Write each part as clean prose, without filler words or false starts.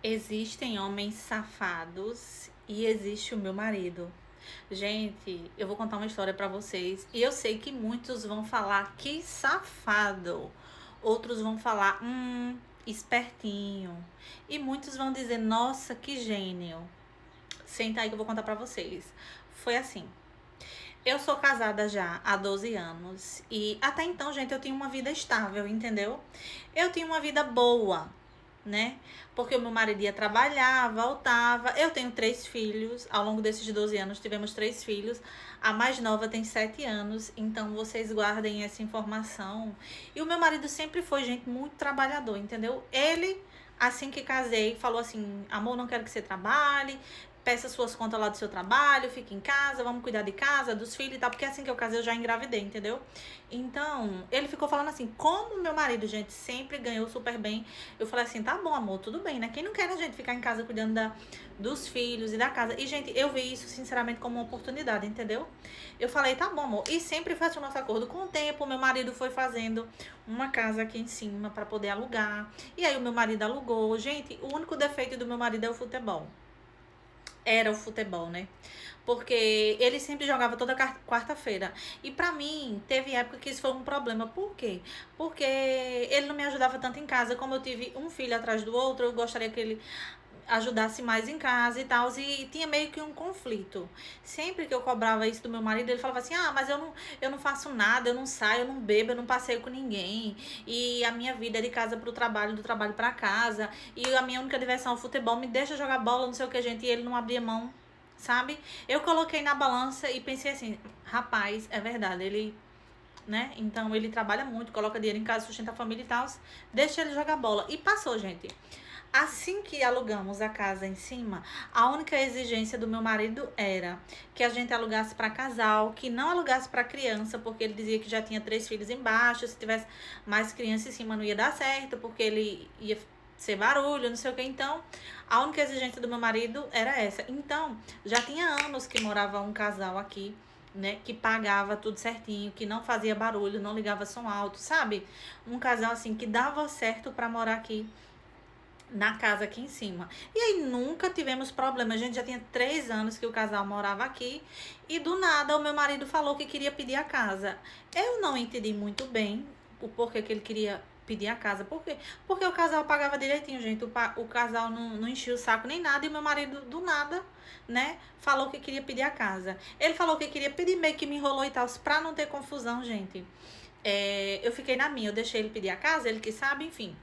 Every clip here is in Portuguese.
Existem homens safados e existe o meu marido. Gente, eu vou contar uma história pra vocês e eu sei que muitos vão falar que safado, outros vão falar espertinho e muitos vão dizer nossa, que gênio. Senta aí que eu vou contar pra vocês. Foi assim. Eu sou casada já há 12 anos e até então, gente, eu tinha uma vida estável, entendeu? Eu tinha uma vida boa, né? Porque o meu marido ia trabalhar, voltava. Eu tenho 3 filhos. Ao longo desses 12 anos, tivemos 3 filhos. A mais nova tem 7 anos. Então, vocês guardem essa informação. E o meu marido sempre foi, gente, muito trabalhador, entendeu? Ele, assim que casei, falou assim: amor, não quero que você trabalhe. Peça suas contas lá do seu trabalho, fique em casa, vamos cuidar de casa, dos filhos e tal. Porque assim que eu casei, eu já engravidei, entendeu? Então, ele ficou falando assim, como meu marido, gente, sempre ganhou super bem. Eu falei assim, tá bom, amor, tudo bem, né? Quem não quer a gente ficar em casa cuidando dos filhos e da casa? E, gente, eu vi isso, sinceramente, como uma oportunidade, entendeu? Eu falei, tá bom, amor. E sempre foi assim o nosso acordo. Com o tempo, meu marido foi fazendo uma casa aqui em cima pra poder alugar. E aí o meu marido alugou. Gente, o único defeito do meu marido é o futebol. Era o futebol, né? Porque ele sempre jogava toda quarta-feira. E pra mim, teve época que isso foi um problema. Por quê? Porque ele não me ajudava tanto em casa. Como eu tive um filho atrás do outro, eu gostaria que ele ajudasse mais em casa e tal. E tinha meio que um conflito. Sempre que eu cobrava isso do meu marido, ele falava assim: ah, mas eu não faço nada, eu não saio, eu não bebo, eu não passeio com ninguém. E a minha vida é de casa pro trabalho, do trabalho pra casa. E a minha única diversão é o futebol. Me deixa jogar bola, não sei o que, gente. E ele não abria mão, sabe? Eu coloquei na balança e pensei assim: rapaz, é verdade, ele, né? Então ele trabalha muito, coloca dinheiro em casa, sustenta a família e tal. Deixa ele jogar bola. E passou, gente. Assim que alugamos a casa em cima, a única exigência do meu marido era que a gente alugasse para casal, que não alugasse para criança, porque ele dizia que já tinha 3 filhos embaixo, se tivesse mais criança em cima não ia dar certo, porque ele ia ser barulho, não sei o que. Então, a única exigência do meu marido era essa. Então, já tinha anos que morava um casal aqui, né, que pagava tudo certinho, que não fazia barulho, não ligava som alto, sabe? Um casal assim que dava certo para morar aqui na casa aqui em cima. E aí nunca tivemos problema. A gente já tinha 3 anos que o casal morava aqui. E do nada o meu marido falou que queria pedir a casa. Eu não entendi muito bem o porquê que ele queria pedir a casa. Por quê? Porque o casal pagava direitinho, gente. O casal não enchia o saco nem nada. E meu marido, do nada, né, falou que queria pedir a casa. Ele falou que queria pedir, meio que me enrolou e tal, pra não ter confusão, gente. Eu fiquei na minha. Eu deixei ele pedir a casa, ele que sabe, enfim.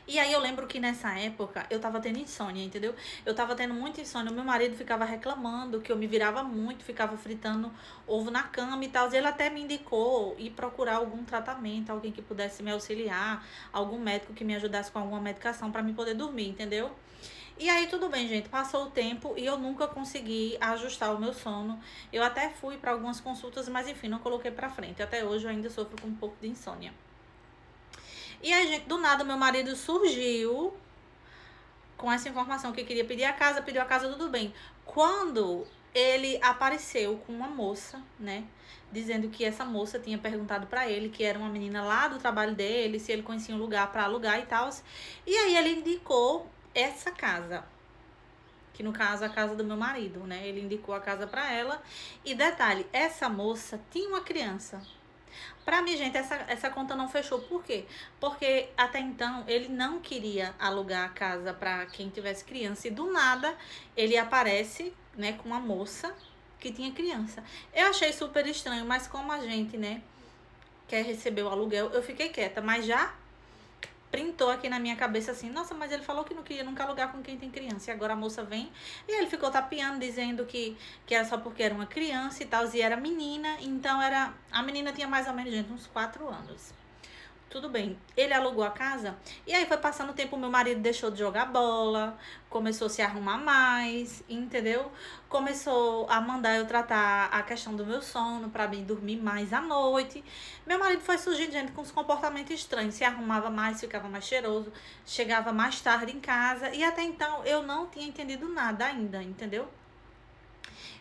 E aí eu lembro que nessa época eu tava tendo insônia, entendeu? Eu tava tendo muita insônia. O meu marido ficava reclamando que eu me virava muito, ficava fritando ovo na cama e tal. E ele até me indicou ir procurar algum tratamento, alguém que pudesse me auxiliar, algum médico que me ajudasse com alguma medicação pra me poder dormir, entendeu? E aí tudo bem, gente, passou o tempo e eu nunca consegui ajustar o meu sono. Eu até fui pra algumas consultas, mas enfim, não coloquei pra frente. Até hoje eu ainda sofro com um pouco de insônia. E aí, gente, do nada, meu marido surgiu com essa informação que queria pedir a casa, pediu a casa, tudo bem. Quando ele apareceu com uma moça, né, dizendo que essa moça tinha perguntado pra ele, que era uma menina lá do trabalho dele, se ele conhecia um lugar pra alugar e tal. E aí ele indicou essa casa, que no caso é a casa do meu marido, né? Ele indicou a casa pra ela. E detalhe, essa moça tinha uma criança. Pra mim, gente, essa conta não fechou. Por quê? Porque até então ele não queria alugar a casa pra quem tivesse criança. E do nada ele aparece, né, com uma moça que tinha criança. Eu achei super estranho, mas como a gente, né, quer receber o aluguel, eu fiquei quieta. Mas já printou aqui na minha cabeça assim, nossa, mas ele falou que não queria nunca alugar com quem tem criança. E agora a moça vem e ele ficou tapeando, dizendo que era só porque era uma criança e tal, e era menina. Então a menina tinha mais ou menos, gente, uns 4 anos. Tudo bem, ele alugou a casa e aí foi passando o tempo, meu marido deixou de jogar bola, começou a se arrumar mais, entendeu? Começou a mandar eu tratar a questão do meu sono pra mim dormir mais à noite. Meu marido foi surgindo, gente, com uns comportamentos estranhos, se arrumava mais, ficava mais cheiroso, chegava mais tarde em casa e até então eu não tinha entendido nada ainda, entendeu?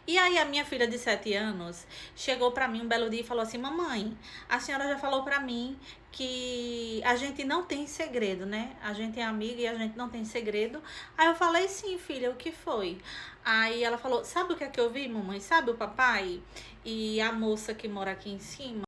E aí a minha filha de 7 anos chegou pra mim um belo dia e falou assim: "Mamãe, a senhora já falou pra mim que a gente não tem segredo, né? A gente é amiga e a gente não tem segredo". Aí eu falei: "Sim, filha, o que foi?". Aí ela falou: "Sabe o que é que eu vi, mamãe? Sabe o papai e a moça que mora aqui em cima?".